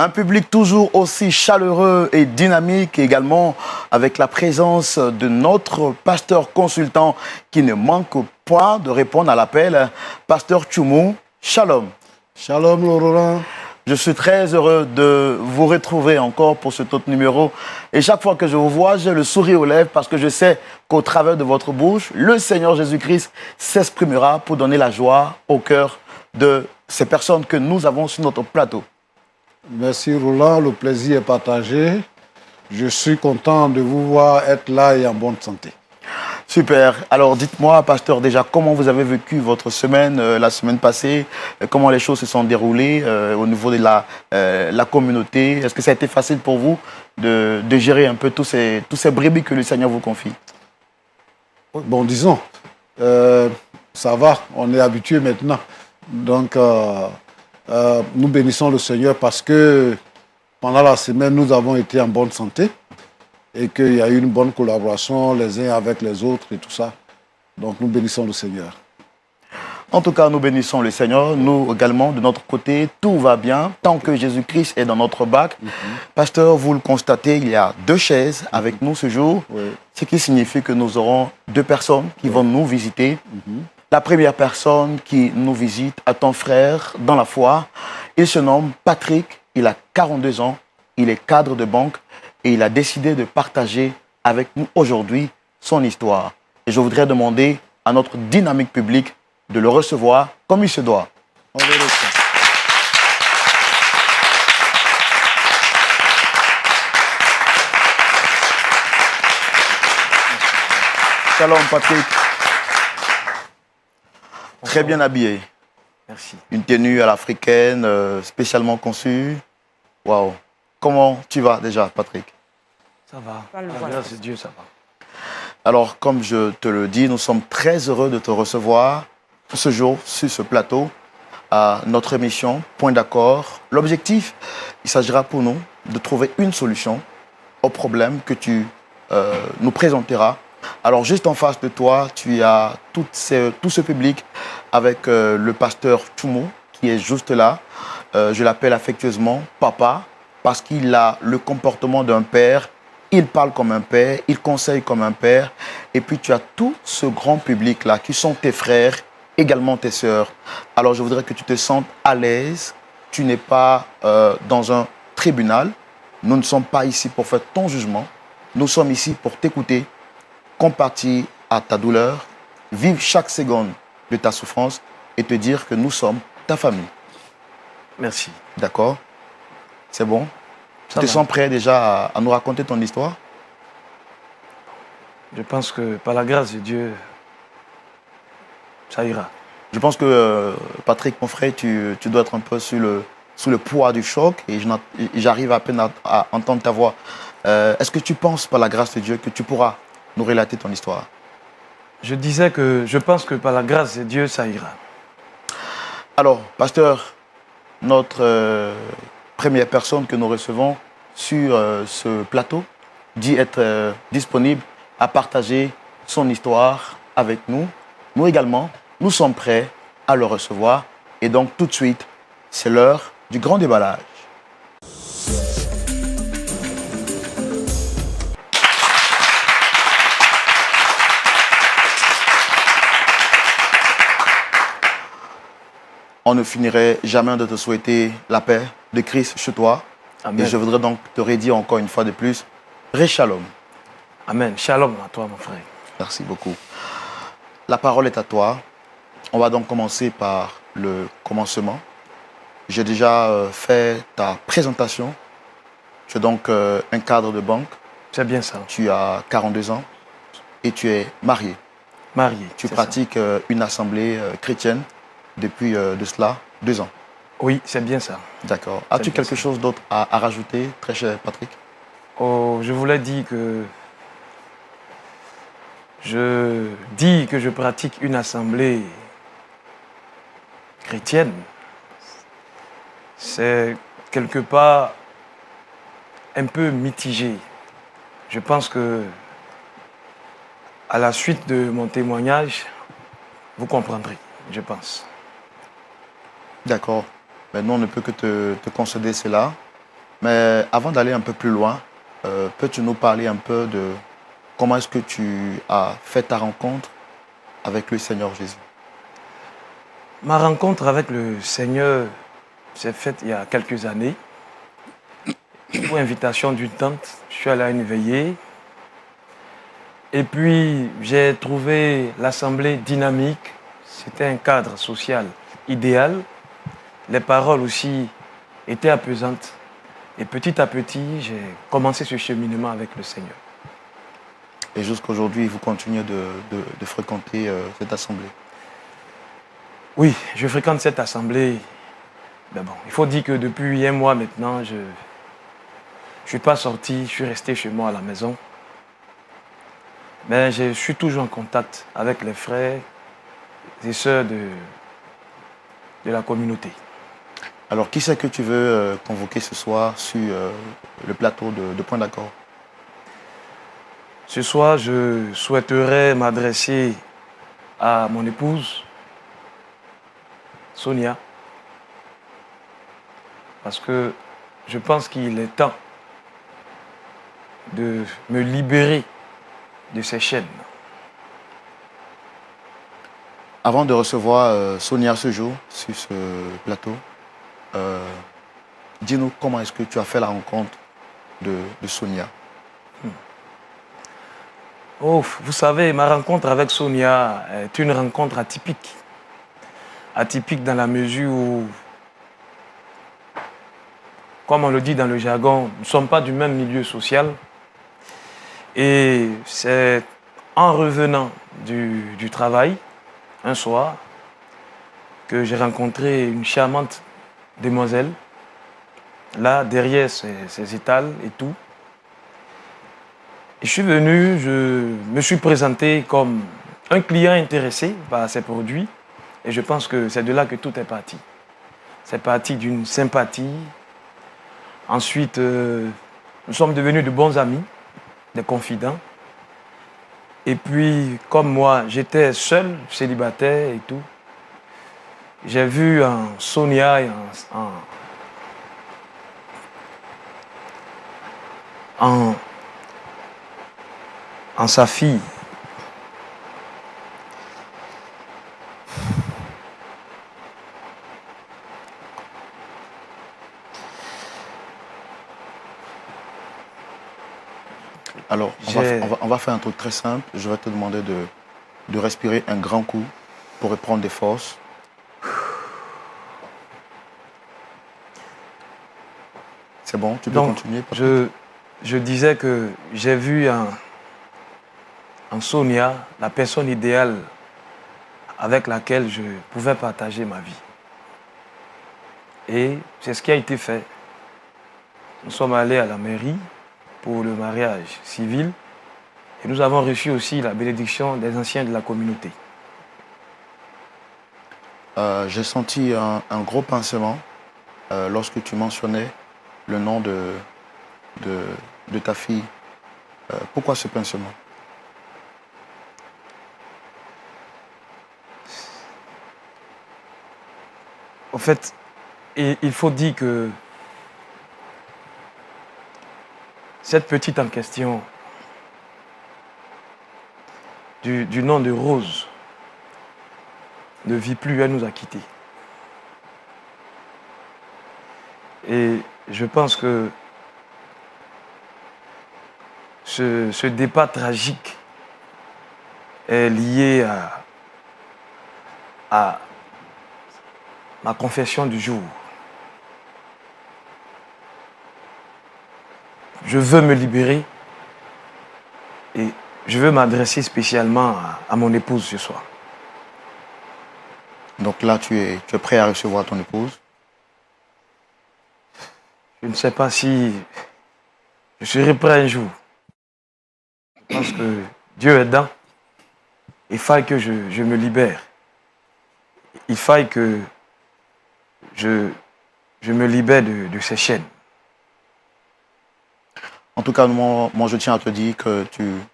Un public toujours aussi chaleureux et dynamique, également avec la présence de notre pasteur consultant qui ne manque pas de répondre à l'appel. Pasteur Tchoumou, shalom. Shalom Laurent. Je suis très heureux de vous retrouver encore pour cet autre numéro. Et chaque fois que je vous vois, j'ai le sourire aux lèvres parce que je sais qu'au travers de votre bouche, le Seigneur Jésus-Christ s'exprimera pour donner la joie au cœur de ces personnes que nous avons sur notre plateau. Merci Roland, le plaisir est partagé. Je suis content de vous voir être là et en bonne santé. Super. Alors dites-moi, pasteur, déjà, comment vous avez vécu votre semaine, la semaine passée? Comment les choses se sont déroulées au niveau de la communauté? Est-ce que ça a été facile pour vous de gérer un peu tous ces brebis que le Seigneur vous confie? Bon, disons, ça va, on est habitué maintenant. Donc, nous bénissons le Seigneur parce que pendant la semaine, nous avons été en bonne santé et qu'il y a eu une bonne collaboration les uns avec les autres et tout ça. Donc, nous bénissons le Seigneur. En tout cas, nous bénissons le Seigneur. Nous également, de notre côté, tout va bien tant que Jésus-Christ est dans notre bac. Pasteur, vous le constatez, il y a 2 chaises avec nous ce jour, ce qui signifie que nous aurons 2 personnes qui vont nous visiter. La première personne qui nous visite est un frère dans la foi. Il se nomme Patrick, il a 42 ans, il est cadre de banque et il a décidé de partager avec nous aujourd'hui son histoire. Et je voudrais demander à notre dynamique publique de le recevoir comme il se doit. On le reçoit. Shalom Patrick. Très bien habillé. Merci. Une tenue à l'africaine, spécialement conçue. Waouh. Comment tu vas déjà, Patrick? Ça va. Grâce à Dieu, ça va. Alors, comme je te le dis, nous sommes très heureux de te recevoir ce jour sur ce plateau à notre émission Point d'accord. L'objectif, il s'agira pour nous de trouver une solution au problème que tu nous présenteras. Alors, juste en face de toi, tu as tout ce public avec le pasteur Tchoumou qui est juste là. Je l'appelle affectueusement Papa parce qu'il a le comportement d'un père. Il parle comme un père, il conseille comme un père. Et puis, tu as tout ce grand public-là qui sont tes frères, également tes sœurs. Alors, je voudrais que tu te sentes à l'aise. Tu n'es pas dans un tribunal. Nous ne sommes pas ici pour faire ton jugement. Nous sommes ici pour t'écouter, compatir à ta douleur, vivre chaque seconde de ta souffrance et te dire que nous sommes ta famille. Merci. D'accord? C'est bon? Tu te sens prêt déjà à nous raconter ton histoire? Je pense que par la grâce de Dieu, ça ira. Je pense que, Patrick, mon frère, tu dois être un peu sous le poids du choc et j'arrive à peine à entendre ta voix. Est-ce que tu penses, par la grâce de Dieu, que tu pourras nous relater ton histoire? Je disais que je pense que par la grâce de Dieu, ça ira. Alors, pasteur, notre première personne que nous recevons sur ce plateau dit être disponible à partager son histoire avec nous. Nous également, nous sommes prêts à le recevoir. Et donc, tout de suite, c'est l'heure du grand déballage. On ne finirait jamais de te souhaiter la paix de Christ chez toi. Amen. Et je voudrais donc te redire encore une fois de plus, Ré Shalom. Amen. Shalom à toi, mon frère. Merci beaucoup. La parole est à toi. On va donc commencer par le commencement. J'ai déjà fait ta présentation. Tu es donc un cadre de banque. C'est bien ça. Tu as 42 ans et tu es marié. Marié. Tu pratiques une assemblée chrétienne depuis de cela 2 ans. Oui, c'est bien ça. D'accord. As-tu quelque chose d'autre à rajouter, très cher Patrick? Oh, je voulais dire que je pratique une assemblée chrétienne. C'est quelque part un peu mitigé. Je pense que à la suite de mon témoignage, vous comprendrez, je pense. D'accord. Mais nous, on ne peut que te concéder cela. Mais avant d'aller un peu plus loin, peux-tu nous parler un peu de comment est-ce que tu as fait ta rencontre avec le Seigneur Jésus? Ma rencontre avec le Seigneur s'est faite il y a quelques années. Pour invitation d'une tante, je suis allé à une veillée. Et puis, j'ai trouvé l'assemblée dynamique. C'était un cadre social idéal. Les paroles aussi étaient apaisantes. Et petit à petit, j'ai commencé ce cheminement avec le Seigneur. Et jusqu'aujourd'hui, vous continuez de fréquenter cette assemblée? Oui, je fréquente cette assemblée. Mais bon, il faut dire que depuis un mois maintenant, je ne suis pas sorti, je suis resté chez moi à la maison. Mais je suis toujours en contact avec les frères et sœurs de la communauté. Alors, qui c'est que tu veux convoquer ce soir sur le plateau de Point d'accord? Ce soir, je souhaiterais m'adresser à mon épouse, Sonia, parce que je pense qu'il est temps de me libérer de ces chaînes. Avant de recevoir Sonia ce jour sur ce plateau, dis-nous comment est-ce que tu as fait la rencontre de Sonia? Oh, vous savez, ma rencontre avec Sonia est une rencontre atypique. Atypique dans la mesure où, comme on le dit dans le jargon, nous ne sommes pas du même milieu social. Et c'est en revenant du travail, un soir, que j'ai rencontré une charmante demoiselle, là, derrière ses étals et tout. Et je suis venu, je me suis présenté comme un client intéressé par ces produits. Et je pense que c'est de là que tout est parti. C'est parti d'une sympathie. Ensuite, nous sommes devenus de bons amis, des confidents. Et puis, comme moi, j'étais seul, célibataire et tout, j'ai vu en Sonia et en sa fille Alors, on va faire un truc très simple. Je vais te demander de respirer un grand coup pour reprendre des forces. C'est bon, tu peux continuer. Je disais que j'ai vu en Sonia la personne idéale avec laquelle je pouvais partager ma vie. Et c'est ce qui a été fait. Nous sommes allés à la mairie pour le mariage civil et nous avons reçu aussi la bénédiction des anciens de la communauté. J'ai senti un gros pincement lorsque tu mentionnais le nom de ta fille. Pourquoi ce pincement? En fait, il faut dire que cette petite en question, du nom de Rose, ne vit plus, elle nous a quittés. Et je pense que ce départ tragique est lié à ma confession du jour. Je veux me libérer et je veux m'adresser spécialement à mon épouse ce soir. Donc là, tu es prêt à recevoir ton épouse? Je ne sais pas si je serai prêt un jour. Je pense que Dieu est dedans. Il faille que je me libère. Il faille que je me libère de ces chaînes. En tout cas, moi, je tiens à te dire que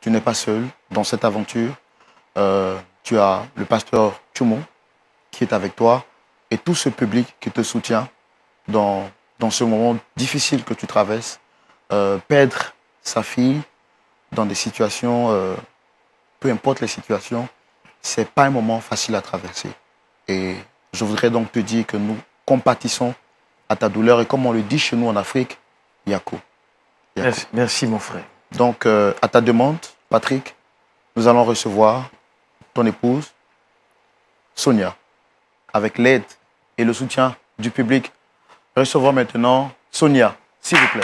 tu n'es pas seul dans cette aventure. Tu as le pasteur Chumon qui est avec toi et tout ce public qui te soutient dans dans ce moment difficile que tu traverses, perdre sa fille dans des situations, peu importe les situations, c'est pas un moment facile à traverser. Et je voudrais donc te dire que nous compatissons à ta douleur et comme on le dit chez nous en Afrique, Yako. Merci, merci, mon frère. Donc, à ta demande, Patrick, nous allons recevoir ton épouse, Sonia, avec l'aide et le soutien du public. Recevons maintenant Sonia, s'il vous plaît.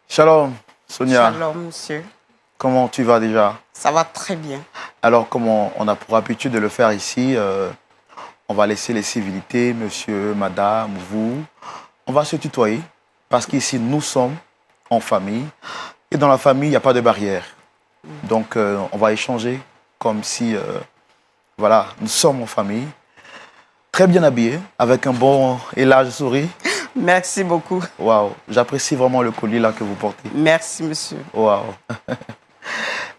Shalom, Sonia. Shalom, monsieur. Comment tu vas déjà? Ça va très bien. Alors, comme on a pour habitude de le faire ici, on va laisser les civilités, monsieur, madame, vous. On va se tutoyer parce qu'ici, nous sommes en famille. Et dans la famille, il n'y a pas de barrière. Donc, on va échanger comme si, voilà, nous sommes en famille. Très bien habillé, avec un bon et large sourire. Merci beaucoup. Waouh, j'apprécie vraiment le collier là que vous portez. Merci, monsieur. Waouh.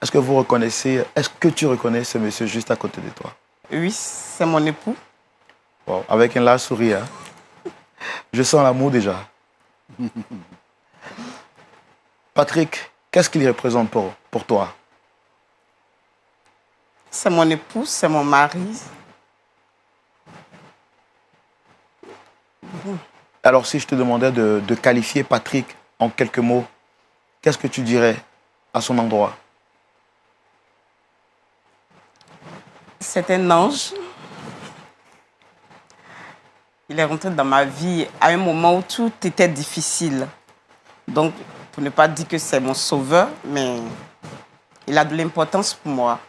Est-ce que vous reconnaissez, est-ce que tu reconnais ce monsieur juste à côté de toi? Oui, c'est mon époux. Wow. Avec un large sourire. Hein? Je sens l'amour déjà. Patrick, qu'est-ce qu'il représente pour toi? C'est mon époux, c'est mon mari. Alors, si je te demandais de qualifier Patrick en quelques mots, qu'est-ce que tu dirais à son endroit? C'est un ange. Il est rentré dans ma vie à un moment où tout était difficile. Donc, pour ne pas dire que c'est mon sauveur, mais il a de l'importance pour moi.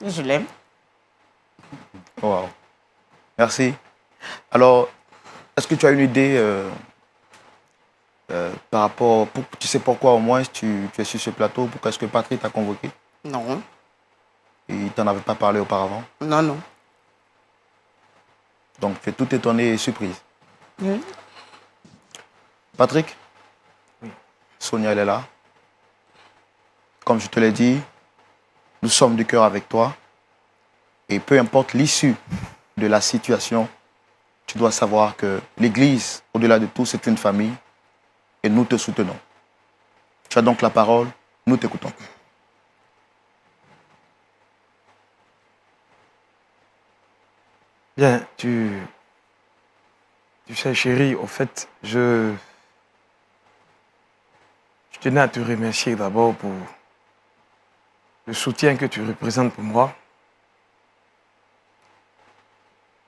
Et je l'aime. Wow. Merci. Alors, est-ce que tu as une idée par rapport... tu sais pourquoi au moins tu es sur ce plateau? Pourquoi est-ce que Patrick t'a convoqué? Non. Et il t'en avait pas parlé auparavant? Non, non. Donc, tu es tout étonné et surprise. Oui. Patrick? Oui. Sonia, elle est là. Comme je te l'ai dit, nous sommes du cœur avec toi. Et peu importe l'issue de la situation, tu dois savoir que l'Église, au-delà de tout, c'est une famille. Et nous te soutenons. Tu as donc la parole, nous t'écoutons. Bien, tu sais, chérie, au fait, je tenais à te remercier d'abord pour le soutien que tu représentes pour moi.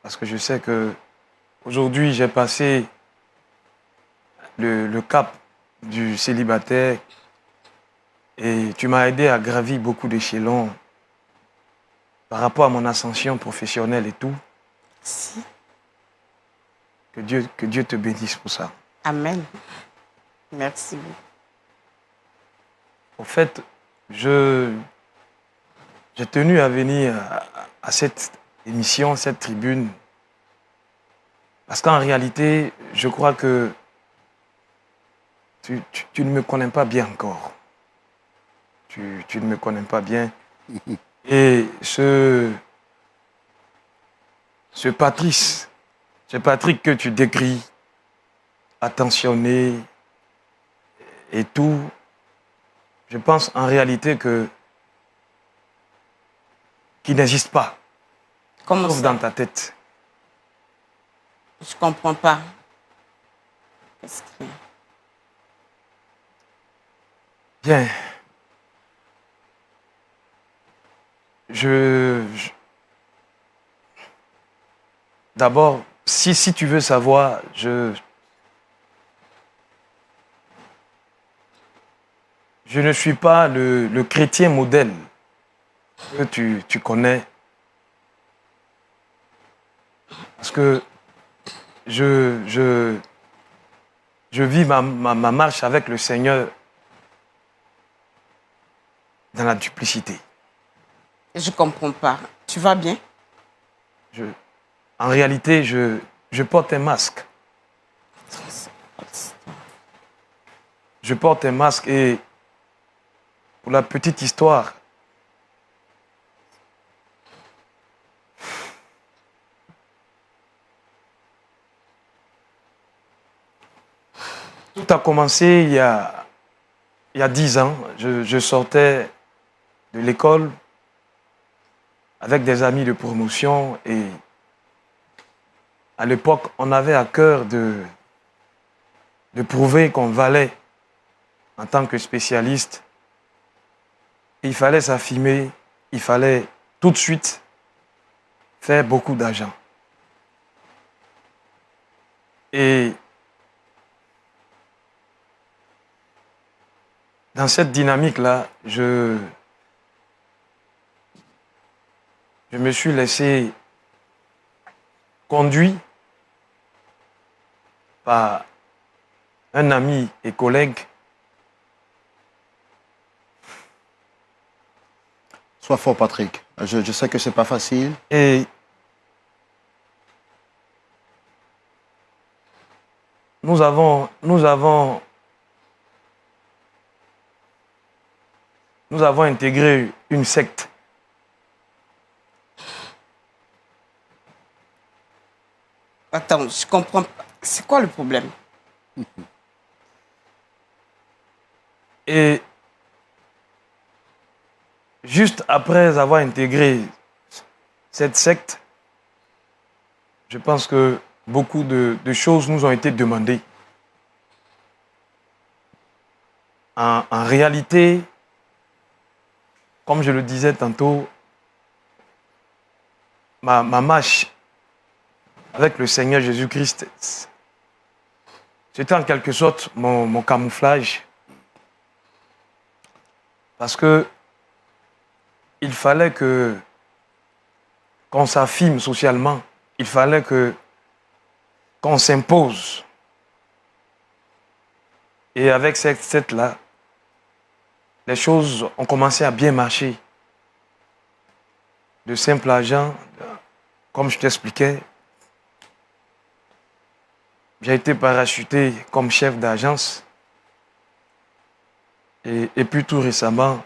Parce que je sais que aujourd'hui, j'ai passé le cap du célibataire et tu m'as aidé à gravir beaucoup d'échelons par rapport à mon ascension professionnelle et tout. Si. Que Dieu te bénisse pour ça. Amen. Merci beaucoup. Au fait, j'ai tenu à venir à cette émission, cette tribune, parce qu'en réalité, je crois que tu ne me connais pas bien encore. Tu ne me connais pas bien. Et ce Patrice, ce Patrick que tu décris, attentionné et tout, je pense en réalité qu'il n'existe pas. Comment Sauf ça? dans ta tête. Je comprends pas. Qu'est-ce que... Bien. D'abord, si tu veux savoir, je ne suis pas le chrétien modèle que tu connais. Parce que je vis ma marche avec le Seigneur dans la duplicité. Je comprends pas. Tu vas bien? En réalité, je porte un masque. je porte un masque et pour la petite histoire, tout a commencé il y a 10 ans. Je sortais de l'école avec des amis de promotion et à l'époque, on avait à cœur de prouver qu'on valait en tant que spécialiste. Il fallait s'affirmer, il fallait tout de suite faire beaucoup d'argent. Et dans cette dynamique-là, je me suis laissé conduire par un ami et collègue. Sois fort, Patrick. Je sais que ce n'est pas facile. Et nous avons intégré une secte. Attends, je comprends pas. C'est quoi le problème? Et juste après avoir intégré cette secte, je pense que beaucoup de choses nous ont été demandées. En réalité, comme je le disais tantôt, ma marche avec le Seigneur Jésus-Christ, c'était en quelque sorte mon camouflage. Parce que il fallait qu'on s'affirme socialement. Il fallait qu'on s'impose. Et avec cette secte-là, les choses ont commencé à bien marcher. De simples agents, comme je t'expliquais, j'ai été parachuté comme chef d'agence. Et puis tout récemment,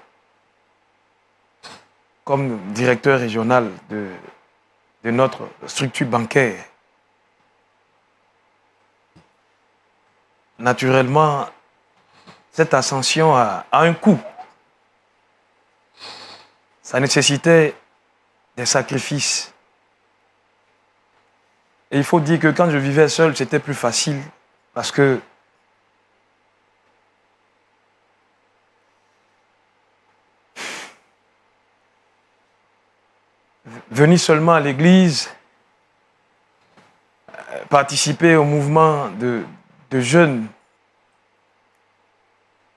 comme directeur régional de notre structure bancaire. Naturellement, cette ascension a un coût. Ça nécessitait des sacrifices. Et il faut dire que quand je vivais seul, c'était plus facile parce que venir seulement à l'église, participer au mouvement de jeunes,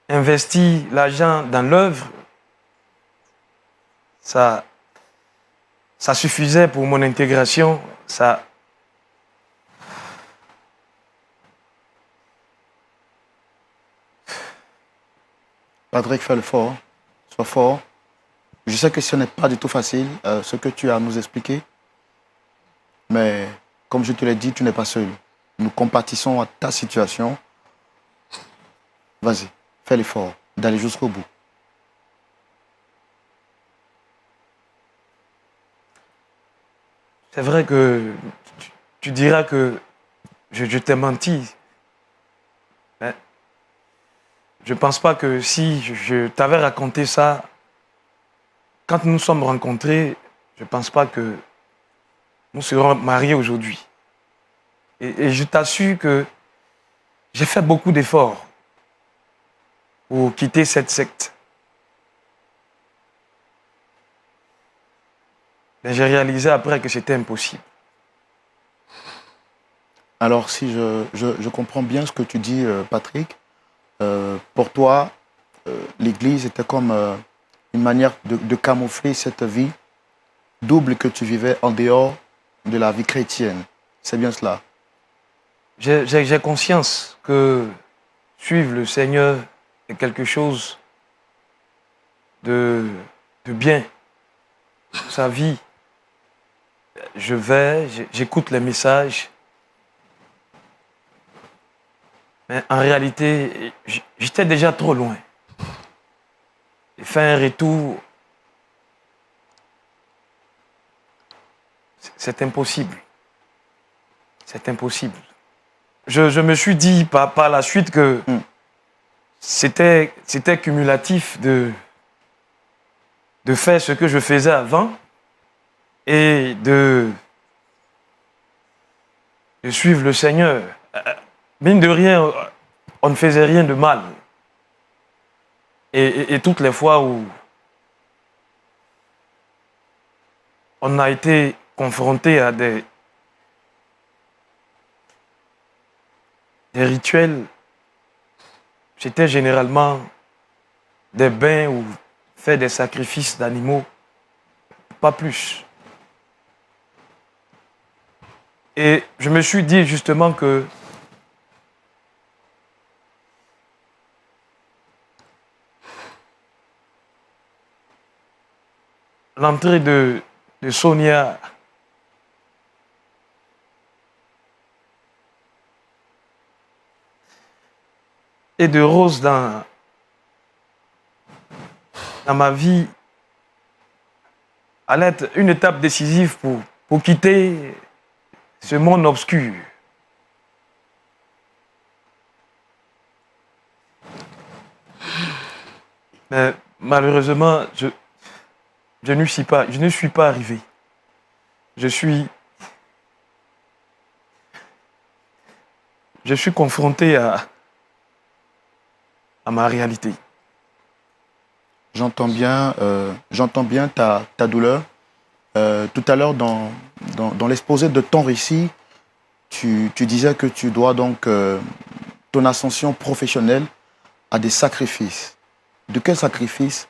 investir l'argent dans l'œuvre, ça suffisait pour mon intégration. Patrick, fais le fort. Sois fort. Je sais que ce n'est pas du tout facile, ce que tu as à nous expliquer. Mais comme je te l'ai dit, tu n'es pas seul. Nous compatissons à ta situation. Vas-y, fais l'effort d'aller jusqu'au bout. C'est vrai que tu diras que je t'ai menti. Mais je ne pense pas que si je t'avais raconté ça, quand nous nous sommes rencontrés, je ne pense pas que nous serons mariés aujourd'hui. Et je t'assure que j'ai fait beaucoup d'efforts pour quitter cette secte. Mais j'ai réalisé après que c'était impossible. Alors, si je comprends bien ce que tu dis, Patrick, pour toi, l'Église était comme une manière de camoufler cette vie double que tu vivais en dehors de la vie chrétienne. C'est bien cela? J'ai conscience que suivre le Seigneur est quelque chose de bien. Sa vie, j'écoute les messages. Mais en réalité, j'étais déjà trop loin. Et faire un retour, c'est impossible. C'est impossible. Je me suis dit par la suite que c'était cumulatif de faire ce que je faisais avant et de suivre le Seigneur. Mine de rien, on ne faisait rien de mal. Et toutes les fois où on a été confronté à des rituels, c'était généralement des bains ou faire des sacrifices d'animaux, pas plus. Et je me suis dit justement que l'entrée de Sonia et de Rose dans ma vie allait être une étape décisive pour quitter ce monde obscur. Mais malheureusement, je ne suis pas arrivé. Je suis confronté à ma réalité. J'entends bien ta douleur. Tout à l'heure, dans l'exposé de ton récit, tu disais que tu dois donc ton ascension professionnelle à des sacrifices. De quels sacrifices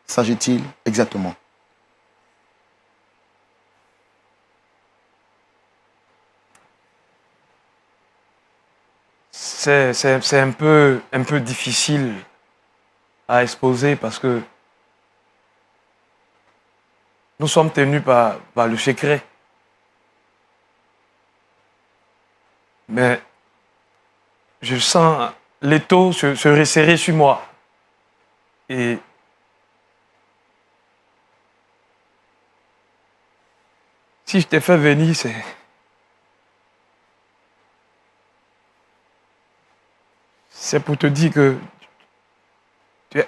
s'agit-il exactement? C'est un peu difficile à exposer parce que nous sommes tenus par le secret. Mais je sens l'étau se resserrer sur moi. Et si je t'ai fait venir, c'est pour te dire que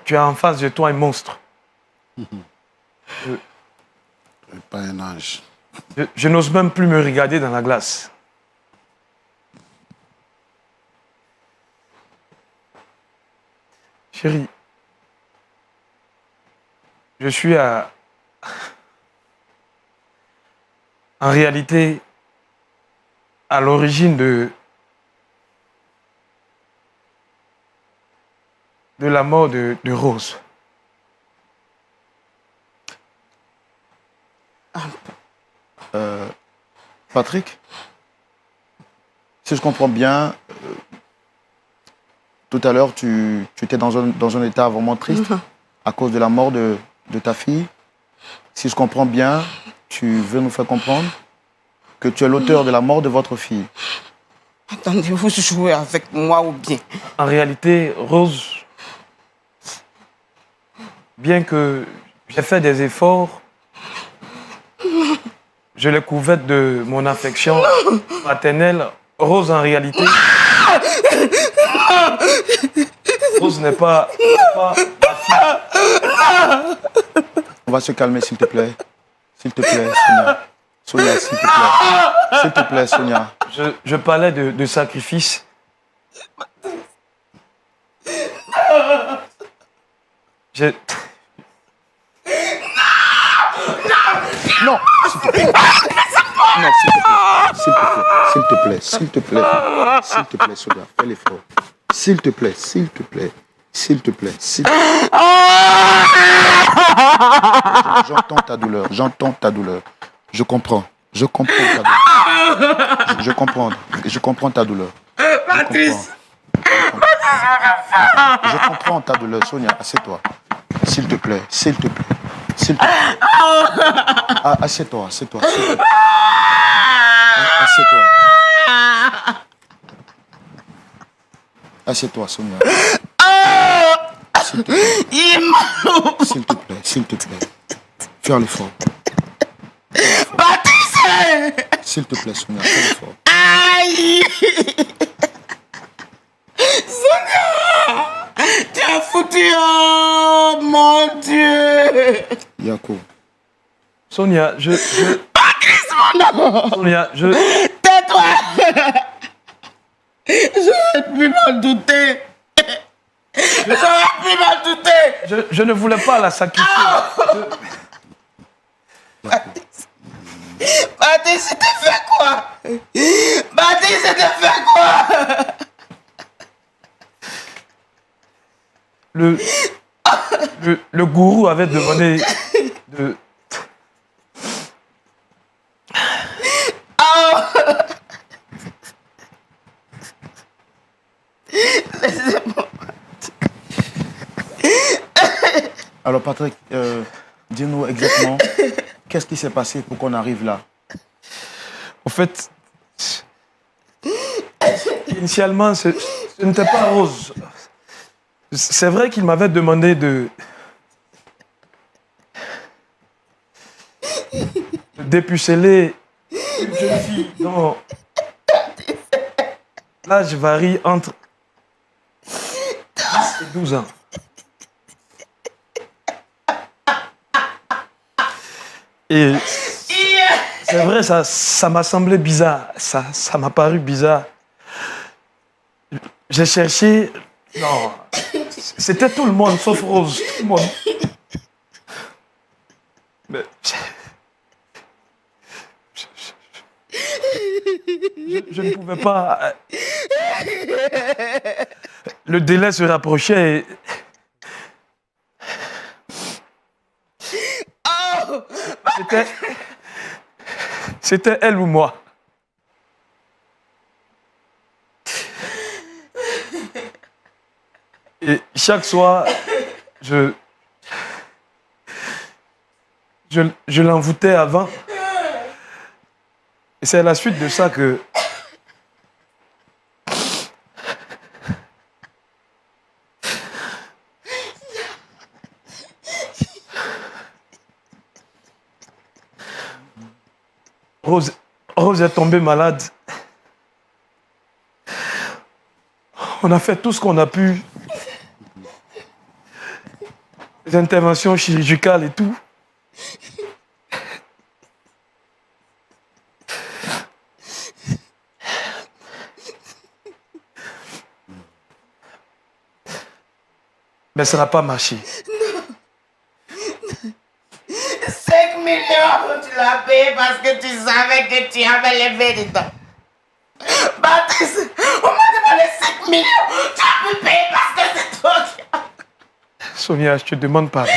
tu as en face de toi un monstre. Pas un ange. Je n'ose même plus me regarder dans la glace. Chérie, je suis en réalité à l'origine de la mort de Rose. Patrick, si je comprends bien, tout à l'heure, tu étais dans un état vraiment triste à cause de la mort de ta fille. Si je comprends bien, tu veux nous faire comprendre que tu es l'auteur de la mort de votre fille. Attendez-vous jouer avec moi ou bien? En réalité, Rose, bien que j'ai fait des efforts, je l'ai couverte de mon affection maternelle. Rose, en réalité, Rose n'est pas ma fille. On va se calmer, s'il te plaît. S'il te plaît, Sonia. Sonia, s'il te plaît. S'il te plaît, Sonia. Je parlais de sacrifice. Non, s'il te plaît. Non, s'il te plaît. S'il te plaît. S'il te plaît. S'il te plaît, Sonia. Fais l'effort. S'il te plaît. S'il te plaît. S'il te plaît. J'entends ta douleur. J'entends ta douleur. Je comprends. Je comprends ta douleur. Je comprends ta douleur. Patrice. Je comprends ta douleur. Sonia, assieds-toi. S'il te plaît. S'il te plaît. S'il te plaît. Ah, assieds-toi. Assieds-toi. S'il te plaît. Assieds-toi. Assieds-toi, Sonia. Ah! S'il te plaît. Il est malou. S'il te plaît, s'il te plaît. Fais l'effort. Baptiste! S'il te plaît, Sonia, fais l'effort. Aïe! Sonia! Tu as foutu, oh mon Dieu! Yako. Sonia, Baptiste, mon nom! Sonia, Tais-toi! Je n'ai plus m'en douter! je ne voulais pas la sacrifier. Baptiste, c'était fait quoi? Baptiste, c'était fait quoi? Le gourou avait demandé de... Alors, Patrick, dis-nous exactement qu'est-ce qui s'est passé pour qu'on arrive là. En fait, initialement, ce n'était pas Rose. C'est vrai qu'il m'avait demandé de dépuceler une jeune fille dont l'âge varie entre 10 et 12 ans. Et c'est vrai, ça m'a semblé bizarre. Ça m'a paru bizarre. J'ai cherché... Non, c'était tout le monde, sauf Rose. Tout le monde. Mais... Je ne pouvais pas... Le délai se rapprochait et... C'était elle ou moi. Et chaque soir, je l'envoûtais avant. Et c'est à la suite de ça que... Rose est tombée malade. On a fait tout ce qu'on a pu. Les interventions chirurgicales et tout. Mais ça n'a pas marché. 5 millions, tu l'as payé parce que tu savais que tu avais les vérités. Baptiste, on m'a demandé 5 millions, tu as pu payer parce que c'est toi qui as... Sonia, je te demande pardon.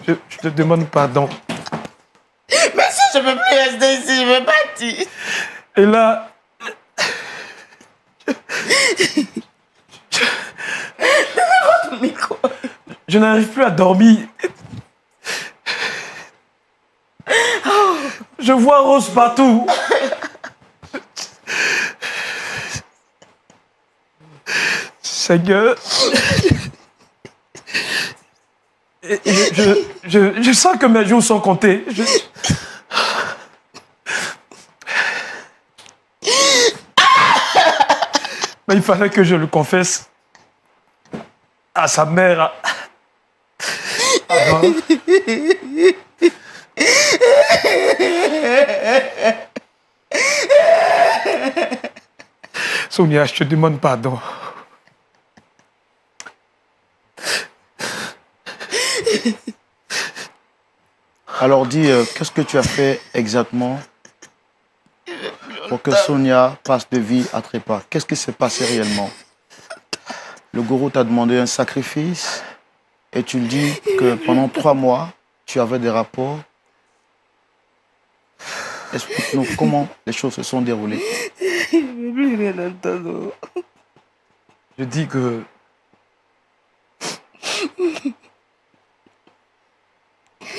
Je te demande pardon. Mais si je ne peux plus rester ici, je veux partir. Et là... Je n'arrive plus à dormir. Je vois Rose partout. Seigneur. Et je sens que mes jours sont comptés. Mais il fallait que je le confesse à sa mère. Avant. Sonia, je te demande pardon. Alors dis, qu'est-ce que tu as fait exactement pour que Sonia passe de vie à trépas? Qu'est-ce qui s'est passé réellement? Le gourou t'a demandé un sacrifice et tu lui dis que pendant 3 mois, tu avais des rapports. Explique-nous comment les choses se sont déroulées. Je ne veux plus rien entendre. Je dis que...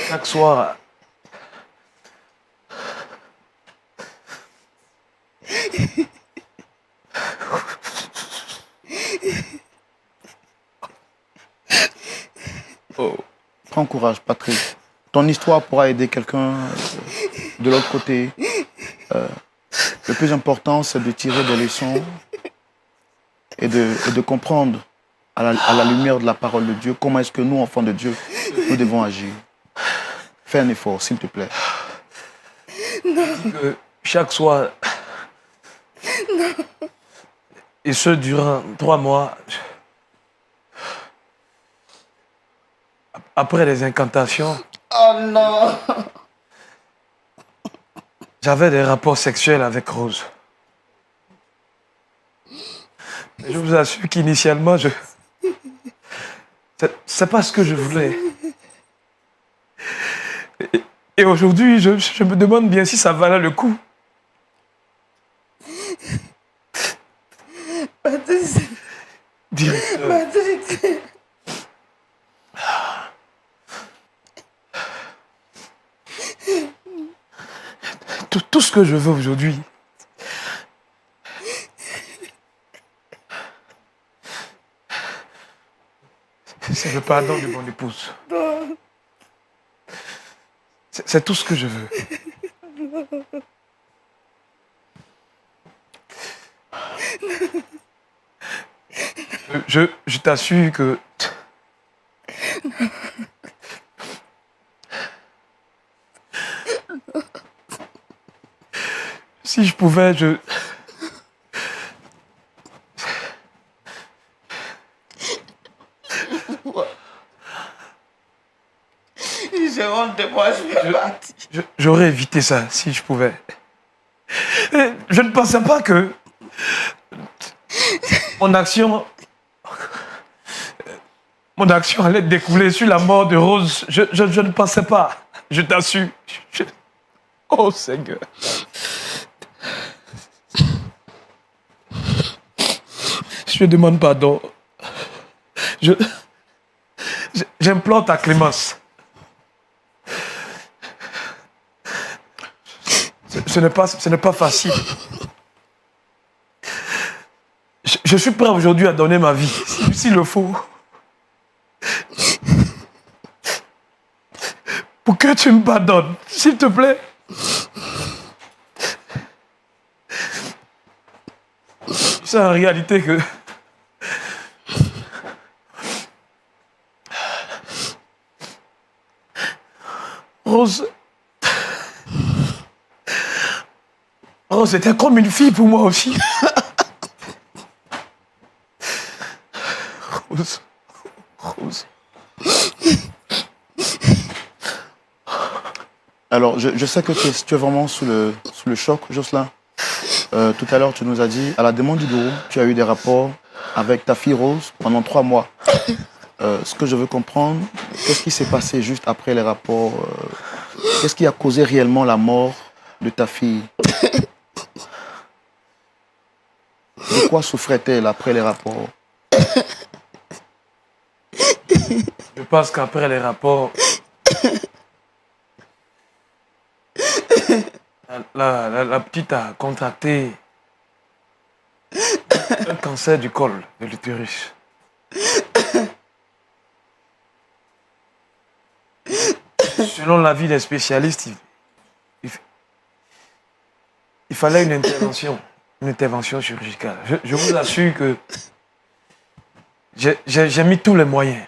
Chaque soir... Prends courage, Patrick. Ton histoire pourra aider quelqu'un de l'autre côté. Le plus important, c'est de tirer des leçons et de comprendre à la lumière de la parole de Dieu comment est-ce que nous, enfants de Dieu, nous devons agir. Fais un effort, s'il te plaît. Que chaque soir, et ce durant 3 mois, après les incantations, Oh non. j'avais des rapports sexuels avec Rose. Je vous assure qu'initialement, c'est pas ce que je voulais. Et aujourd'hui, je me demande bien si ça valait le coup. Patrick. Directeur, Patrick. tout ce que je veux aujourd'hui, c'est le pardon de mon épouse. C'est tout ce que je veux. Je t'assure que si je pouvais, J'ai honte de moi, je vais partir. j'aurais évité ça si je pouvais. Et je ne pensais pas que mon action allait découler sur la mort de Rose. Je ne pensais pas. Je t'assure. Oh Seigneur. Je demande pardon. J'implore ta clémence. Ce n'est pas facile. Je suis prêt aujourd'hui à donner ma vie, s'il le faut. Pour que tu me pardonnes, s'il te plaît. C'est en réalité que Rose était comme une fille pour moi aussi. Rose. Alors, je sais que tu es vraiment sous le choc, Jocelyn. Tout à l'heure, tu nous as dit, à la demande du bureau, tu as eu des rapports avec ta fille Rose pendant 3 mois. Ce que je veux comprendre, qu'est-ce qui s'est passé juste après les rapports qu'est-ce qui a causé réellement la mort de ta fille? De quoi souffrait-elle après les rapports? Je pense qu'après les rapports, la petite a contracté un cancer du col de l'utérus. Selon l'avis des spécialistes, il fallait une intervention chirurgicale. Je vous assure que j'ai mis tous les moyens,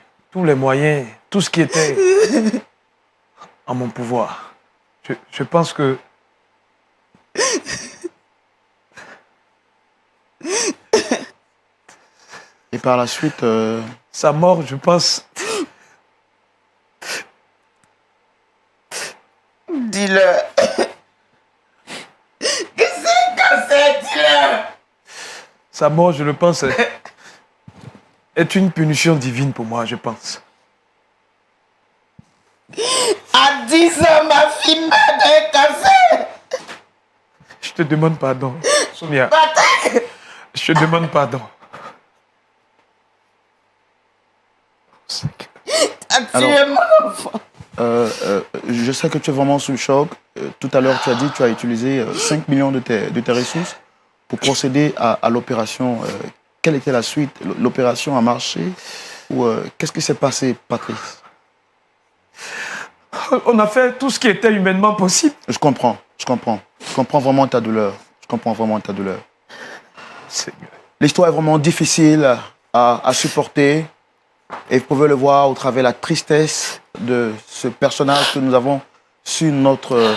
tout ce qui était en mon pouvoir. Je pense que et par la suite, sa mort, je pense. Dis-le. Qu'est-ce que c'est, dis-le. Sa mort, je le pense, est une punition divine pour moi, je pense. À 10 ans, ma fille meurt d'un cancer. Je te demande pardon, Sonia. Patrick. Je te demande pardon. As tué mon enfant. je sais que tu es vraiment sous le choc. Tout à l'heure, tu as dit que tu as utilisé 5 millions de tes ressources pour procéder à l'opération. Quelle était la suite? L'opération a marché ou qu'est-ce qui s'est passé, Patrice? On a fait tout ce qui était humainement possible. Je comprends. Je comprends vraiment ta douleur. Seigneur. L'histoire est vraiment difficile à supporter. Et vous pouvez le voir au travers de la tristesse de ce personnage que nous avons sur notre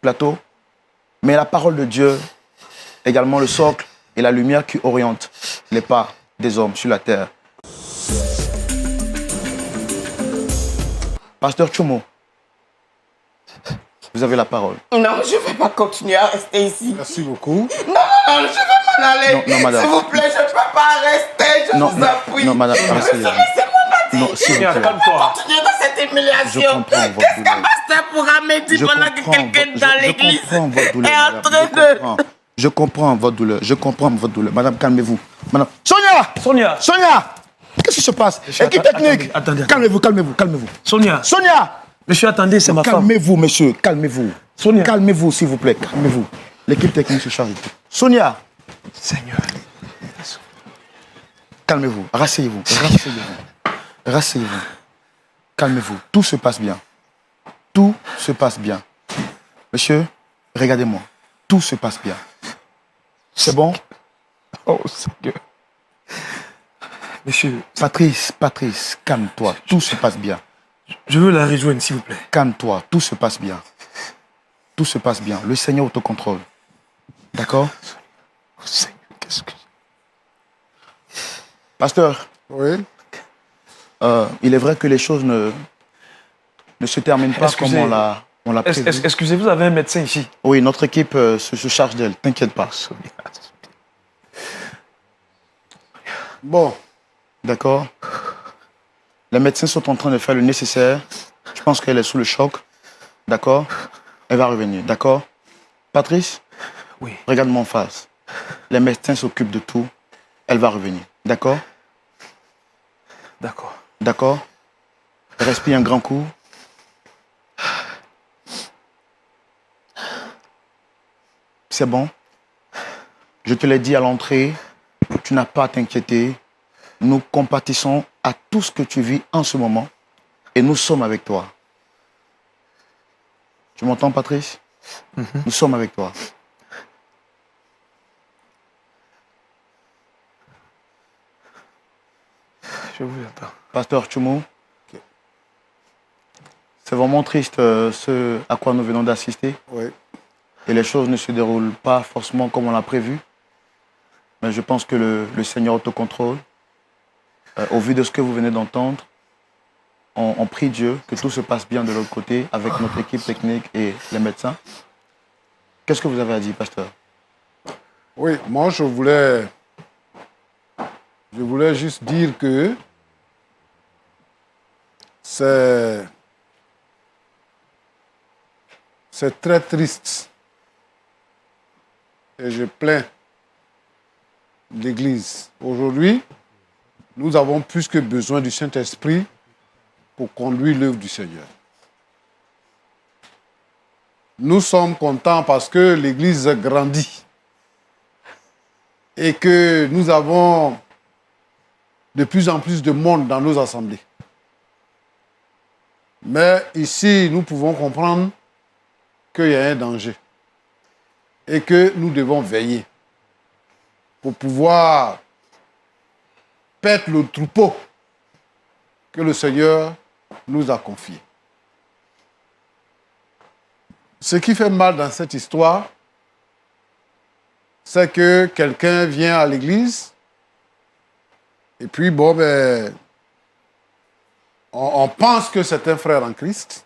plateau. Mais la parole de Dieu, également le socle et la lumière qui oriente les pas des hommes sur la terre. Pasteur Tchoumo, vous avez la parole. Non, je ne vais pas continuer à rester ici. Merci beaucoup. Non, je vais m'en aller. Non, madame. S'il vous plaît, je ne peux pas rester. Je vous appuie. Non, madame, Laissez-moi partir. Non, s'il vous plaît. Calme-toi. Continuer dans cette humiliation. Je comprends votre Qu'est-ce douleur. qu'un pasteur pourra me dire pendant que quelqu'un dans l'église Je comprends votre douleur. Je comprends votre douleur. Madame, calmez-vous. Madame. Sonia! Qu'est-ce qui se passe? Équipe technique. Attendez. Calmez-vous. Sonia. Monsieur, attendez, c'est ma femme. Calmez-vous, monsieur. Calmez-vous. Sonia. Calmez-vous, s'il vous plaît. Calmez-vous. L'équipe technique se charge de tout. Sonia. Seigneur. Calmez-vous. Rasseyez-vous. Calmez-vous. Tout se passe bien. Monsieur, regardez-moi. Tout se passe bien. C'est bon? Oh, Seigneur. Monsieur. Patrice, calme-toi. Tout se passe bien. Je veux la rejoindre, s'il vous plaît. Calme-toi. Tout se passe bien. Le Seigneur autocontrôle. D'accord? Oh, Seigneur, qu'est-ce que... Pasteur. Oui. Il est vrai que les choses ne se terminent pas comme on l'a prévu. Excusez, vous avez un médecin ici? Oui, notre équipe se charge d'elle. T'inquiète pas. Bon. D'accord. Les médecins sont en train de faire le nécessaire. Je pense qu'elle est sous le choc. D'accord. Elle va revenir. D'accord. Patrice? Oui. Regarde-moi en face. Les médecins s'occupent de tout. Elle va revenir. D'accord. D'accord. Respire un grand coup. C'est bon. Je te l'ai dit à l'entrée. Tu n'as pas à t'inquiéter. Nous compatissons à tout ce que tu vis en ce moment. Et nous sommes avec toi. Tu m'entends, Patrice? Nous sommes avec toi. Je vous attends. Pasteur Tchoumo, c'est vraiment triste ce à quoi nous venons d'assister. Oui. Et les choses ne se déroulent pas forcément comme on l'a prévu. Mais je pense que le Seigneur autocontrôle. Au vu de ce que vous venez d'entendre, on prie Dieu que tout se passe bien de l'autre côté avec notre équipe technique et les médecins. Qu'est-ce que vous avez à dire, pasteur? Oui, moi je voulais juste dire que c'est très triste et je plains l'Église. Aujourd'hui, nous avons plus que besoin du Saint-Esprit pour conduire l'œuvre du Seigneur. Nous sommes contents parce que l'Église grandit et que nous avons de plus en plus de monde dans nos assemblées. Mais ici, nous pouvons comprendre qu'il y a un danger et que nous devons veiller pour pouvoir paître le troupeau que le Seigneur nous a confié. Ce qui fait mal dans cette histoire, c'est que quelqu'un vient à l'église et puis, on pense que c'est un frère en Christ.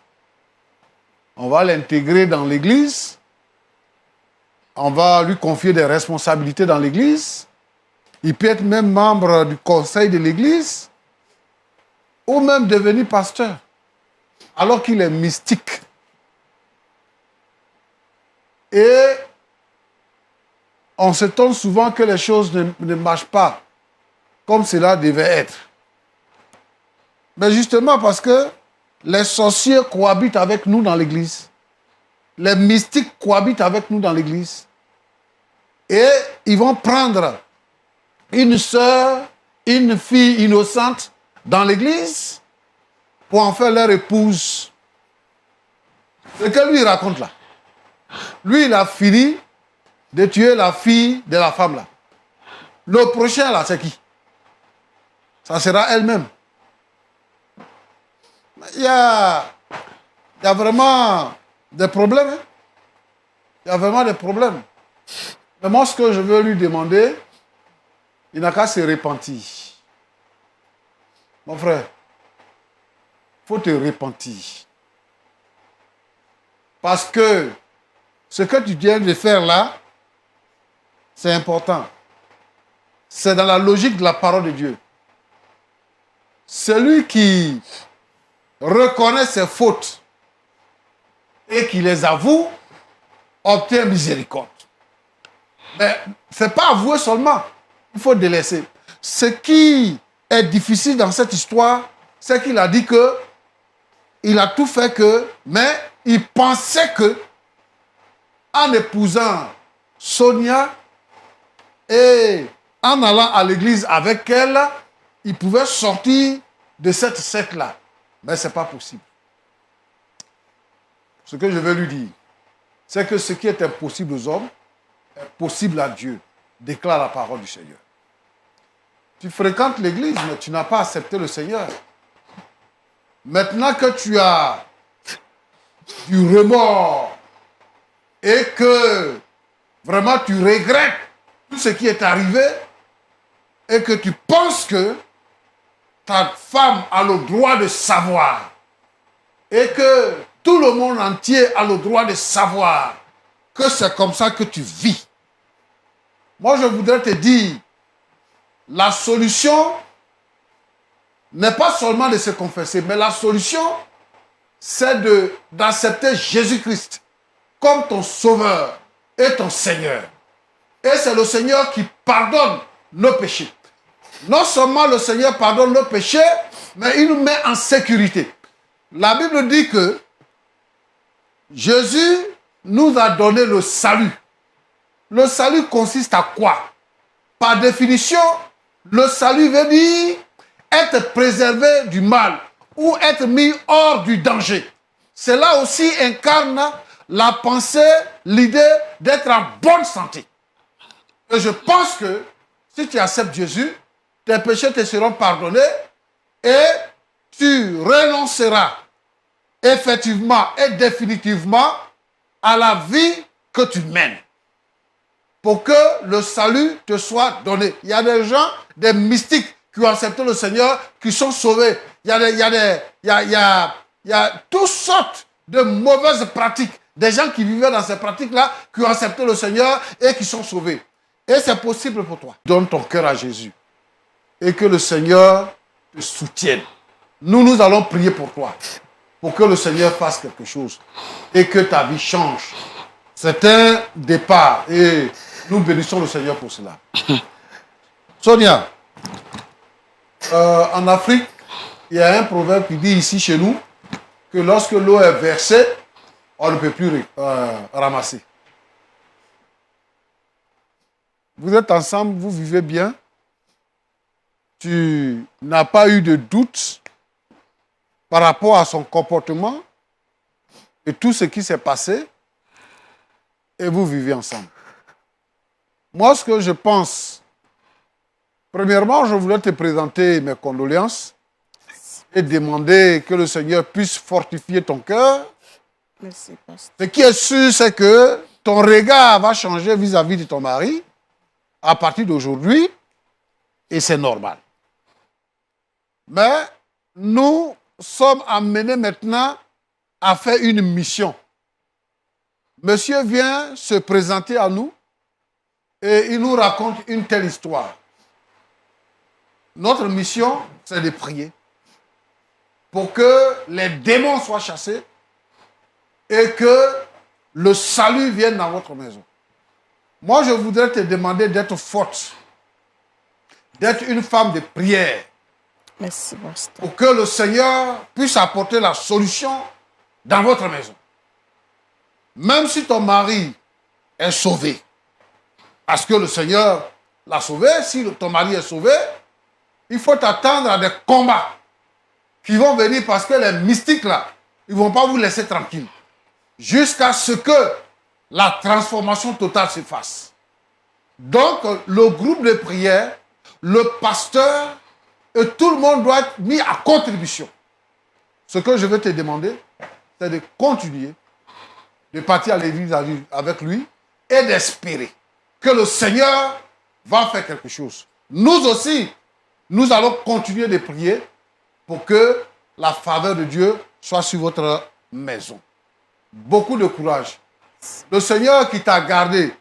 On va l'intégrer dans l'église. On va lui confier des responsabilités dans l'église. Il peut être même membre du conseil de l'église ou même devenir pasteur, alors qu'il est mystique. Et on s'étonne souvent que les choses ne marchent pas comme cela devait être. Mais justement parce que les sorciers cohabitent avec nous dans l'église. Les mystiques cohabitent avec nous dans l'église. Et ils vont prendre une sœur, une fille innocente dans l'église pour en faire leur épouse. Ce que lui raconte là. Lui, il a fini de tuer la fille de la femme là. Le prochain là, c'est qui? Ça sera elle-même. Il y a vraiment des problèmes. Hein? Il y a vraiment des problèmes. Mais moi, ce que je veux lui demander, il n'a qu'à se repentir. Mon frère, il faut te repentir. Parce que ce que tu viens de faire là, c'est important. C'est dans la logique de la parole de Dieu. Celui qui reconnaît ses fautes et qui les avoue, obtient miséricorde. Mais ce n'est pas avouer seulement. Il faut délaisser. Ce qui est difficile dans cette histoire, c'est qu'il a dit que il a tout fait que, mais il pensait que en épousant Sonia et en allant à l'église avec elle, il pouvait sortir de cette secte-là. Mais ce n'est pas possible. Ce que je veux lui dire, c'est que ce qui est impossible aux hommes est possible à Dieu, déclare la parole du Seigneur. Tu fréquentes l'église, mais tu n'as pas accepté le Seigneur. Maintenant que tu as du remords et que vraiment tu regrettes tout ce qui est arrivé et que tu penses que ta femme a le droit de savoir et que tout le monde entier a le droit de savoir que c'est comme ça que tu vis. Moi, je voudrais te dire, la solution n'est pas seulement de se confesser, mais la solution, c'est d'accepter Jésus-Christ comme ton Sauveur et ton Seigneur. Et c'est le Seigneur qui pardonne nos péchés. Non seulement le Seigneur pardonne nos péchés, mais il nous met en sécurité. La Bible dit que Jésus nous a donné le salut. Le salut consiste à quoi? Par définition, le salut veut dire être préservé du mal ou être mis hors du danger. Cela aussi incarne la pensée, l'idée d'être en bonne santé. Et je pense que si tu acceptes Jésus, tes péchés te seront pardonnés et tu renonceras effectivement et définitivement à la vie que tu mènes pour que le salut te soit donné. Il y a des gens, des mystiques qui ont accepté le Seigneur, qui sont sauvés. Il y a toutes sortes de mauvaises pratiques. Des gens qui vivaient dans ces pratiques-là, qui ont accepté le Seigneur et qui sont sauvés. Et c'est possible pour toi. Donne ton cœur à Jésus et que le Seigneur te soutienne. Nous allons prier pour toi, pour que le Seigneur fasse quelque chose et que ta vie change. C'est un départ et nous bénissons le Seigneur pour cela. Sonia, en Afrique, il y a un proverbe qui dit ici chez nous que lorsque l'eau est versée, on ne peut plus ramasser. Vous êtes ensemble, vous vivez bien. Tu n'as pas eu de doute par rapport à son comportement et tout ce qui s'est passé. Et vous vivez ensemble. Moi, ce que je pense, premièrement, je voulais te présenter mes condoléances et demander que le Seigneur puisse fortifier ton cœur. Merci, pasteur. Ce qui est sûr, c'est que ton regard va changer vis-à-vis de ton mari à partir d'aujourd'hui et c'est normal. Mais nous sommes amenés maintenant à faire une mission. Monsieur vient se présenter à nous et il nous raconte une telle histoire. Notre mission, c'est de prier pour que les démons soient chassés et que le salut vienne dans votre maison. Moi, je voudrais te demander d'être forte, d'être une femme de prière. Merci, pasteur. Pour que le Seigneur puisse apporter la solution dans votre maison. Même si ton mari est sauvé, parce que le Seigneur l'a sauvé, si ton mari est sauvé, il faut t'attendre à des combats qui vont venir parce que les mystiques là, ils ne vont pas vous laisser tranquille. jusqu'à ce que la transformation totale se fasse. Donc, le groupe de prière, le pasteur et tout le monde doit être mis à contribution. Ce que je veux te demander, c'est de continuer, de partir à l'église avec lui et d'espérer que le Seigneur va faire quelque chose. Nous aussi, nous allons continuer de prier pour que la faveur de Dieu soit sur votre maison. Beaucoup de courage. Le Seigneur qui t'a gardé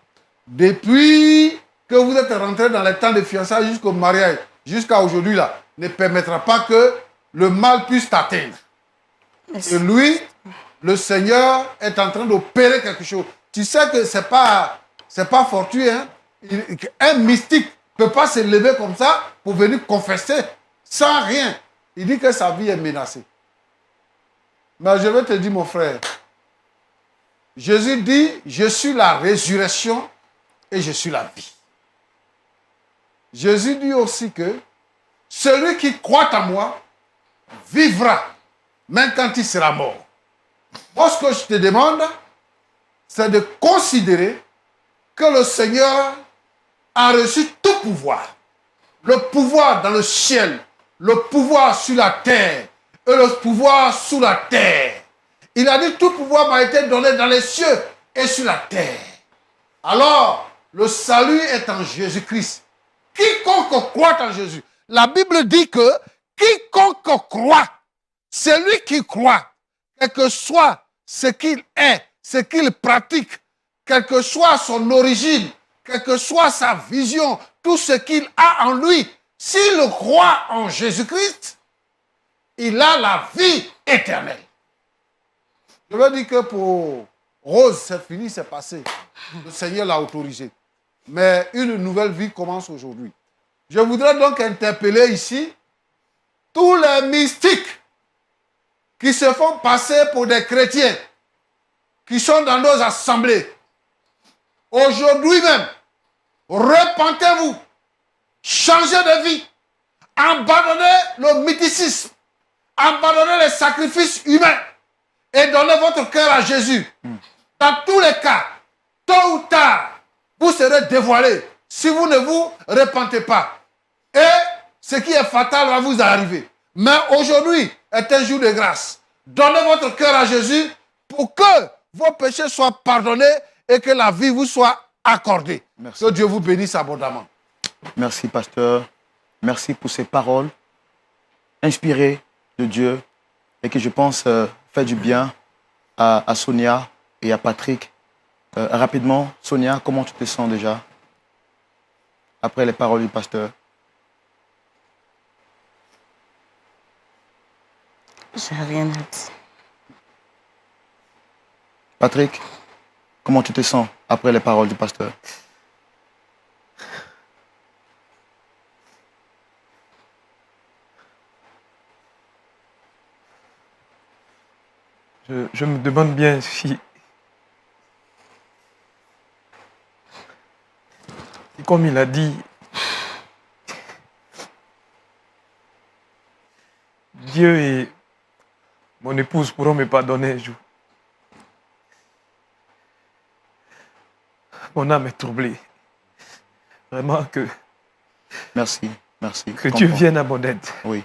depuis que vous êtes rentré dans les temps de fiançailles jusqu'au mariage, jusqu'à aujourd'hui, là, ne permettra pas que le mal puisse t'atteindre. Et lui, le Seigneur est en train d'opérer quelque chose. Tu sais que ce n'est pas fortuit. Hein? Un mystique ne peut pas se lever comme ça pour venir confesser sans rien. Il dit que sa vie est menacée. Mais je vais te dire, mon frère, Jésus dit, je suis la résurrection et je suis la vie. Jésus dit aussi que celui qui croit en moi vivra, même quand il sera mort. Moi, ce que je te demande, c'est de considérer que le Seigneur a reçu tout pouvoir. Le pouvoir dans le ciel, le pouvoir sur la terre et le pouvoir sous la terre. Il a dit, tout pouvoir m'a été donné dans les cieux et sur la terre. Alors, le salut est en Jésus-Christ. Quiconque croit en Jésus. La Bible dit que quiconque croit, celui qui croit, quel que soit ce qu'il est, ce qu'il pratique, quelle que soit son origine, quelle que soit sa vision, tout ce qu'il a en lui, s'il croit en Jésus-Christ, il a la vie éternelle. Je veux dire que pour Rose, c'est fini, c'est passé. Le Seigneur l'a autorisé. Mais une nouvelle vie commence aujourd'hui. Je voudrais donc interpeller ici tous les mystiques qui se font passer pour des chrétiens, qui sont dans nos assemblées. Aujourd'hui même, repentez-vous, changez de vie, abandonnez le mysticisme, abandonnez les sacrifices humains et donnez votre cœur à Jésus. Dans tous les cas, tôt ou tard, vous serez dévoilés si vous ne vous repentez pas. Et ce qui est fatal va vous arriver. Mais aujourd'hui est un jour de grâce. Donnez votre cœur à Jésus pour que vos péchés soient pardonnés et que la vie vous soit accordée. Merci. Que Dieu vous bénisse abondamment. Merci, pasteur. Merci pour ces paroles inspirées de Dieu et qui, je pense, fait du bien à Sonia et à Patrick. Rapidement, Sonia, comment tu te sens déjà après les paroles du pasteur? J'ai rien à dire. Patrick, comment tu te sens après les paroles du pasteur? Je me demande bien si comme il a dit, Dieu et mon épouse pourront me pardonner un jour. Mon âme est troublée. Vraiment que... Merci, merci. Que Dieu vienne à mon aide. Oui.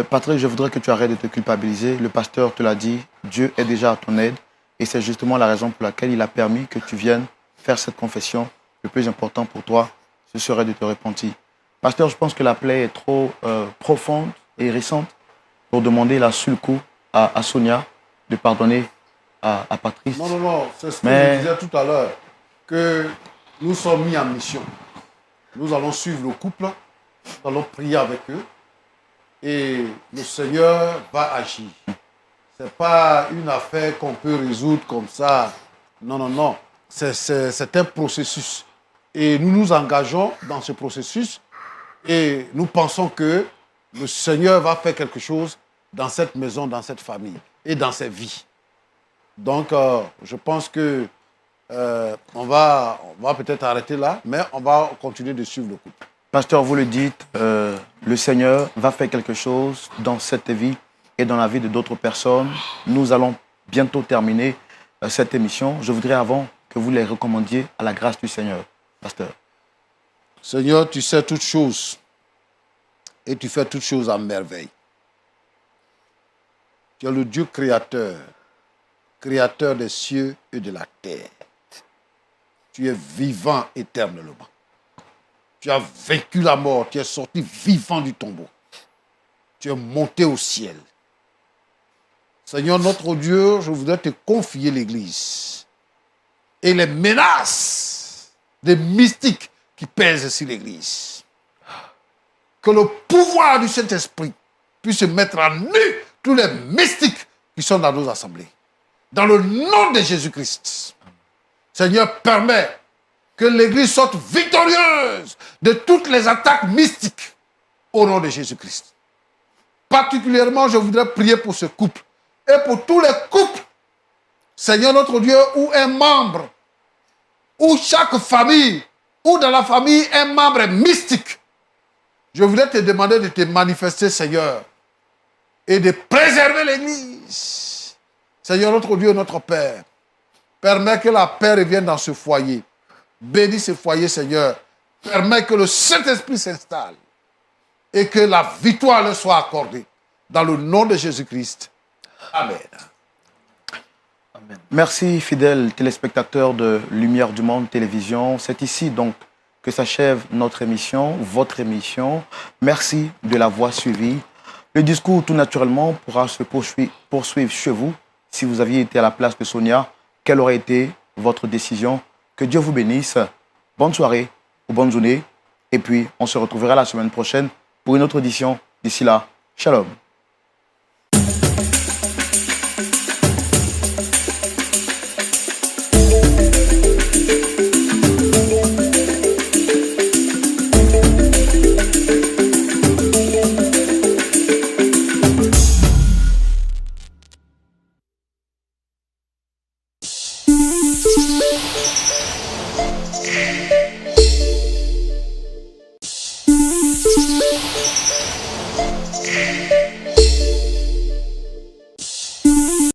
Patrick, je voudrais que tu arrêtes de te culpabiliser. Le pasteur te l'a dit, Dieu est déjà à ton aide. Et c'est justement la raison pour laquelle il a permis que tu viennes faire cette confession. Le plus important pour toi, ce serait de te repentir. Pasteur, je pense que la plaie est trop profonde et récente pour demander là sur le coup à Sonia de pardonner à Patrice. Non, c'est ce que je disais tout à l'heure, que nous sommes mis en mission. Nous allons suivre le couple, nous allons prier avec eux et le Seigneur va agir. Ce n'est pas une affaire qu'on peut résoudre comme ça. Non. C'est un processus. Et nous nous engageons dans ce processus et nous pensons que le Seigneur va faire quelque chose dans cette maison, dans cette famille et dans ces vies. Donc, je pense que on va peut-être arrêter là, mais on va continuer de suivre le couple. Pasteur, vous le dites, le Seigneur va faire quelque chose dans cette vie et dans la vie de d'autres personnes. Nous allons bientôt terminer cette émission. Je voudrais avant que vous les recommandiez à la grâce du Seigneur, pasteur. Seigneur, tu sais toutes choses et tu fais toutes choses à merveille. Tu es le Dieu créateur, créateur des cieux et de la terre. Tu es vivant éternellement. Tu as vaincu la mort, tu es sorti vivant du tombeau. Tu es monté au ciel. Seigneur notre Dieu, je voudrais te confier l'Église et les menaces des mystiques qui pèsent sur l'Église. Que le pouvoir du Saint-Esprit puisse mettre à nu tous les mystiques qui sont dans nos assemblées. Dans le nom de Jésus-Christ. Seigneur, permets que l'Église sorte victorieuse de toutes les attaques mystiques au nom de Jésus-Christ. Particulièrement, je voudrais prier pour ce couple et pour tous les couples, Seigneur notre Dieu, où un membre, où chaque famille, ou dans la famille, un membre est mystique. Je voudrais te demander de te manifester, Seigneur, et de préserver l'Église. Seigneur notre Dieu, notre Père, permets que la paix revienne dans ce foyer. Bénis ce foyer, Seigneur. Permets que le Saint-Esprit s'installe et que la victoire leur soit accordée. Dans le nom de Jésus-Christ. Amen. Amen. Merci, fidèles téléspectateurs de Lumière du Monde Télévision. C'est ici donc que s'achève notre émission, votre émission. Merci de l'avoir suivi. Le discours, tout naturellement, pourra se poursuivre chez vous. Si vous aviez été à la place de Sonia, quelle aurait été votre décision? Que Dieu vous bénisse. Bonne soirée ou bonne journée. Et puis, on se retrouvera la semaine prochaine pour une autre édition. D'ici là, shalom.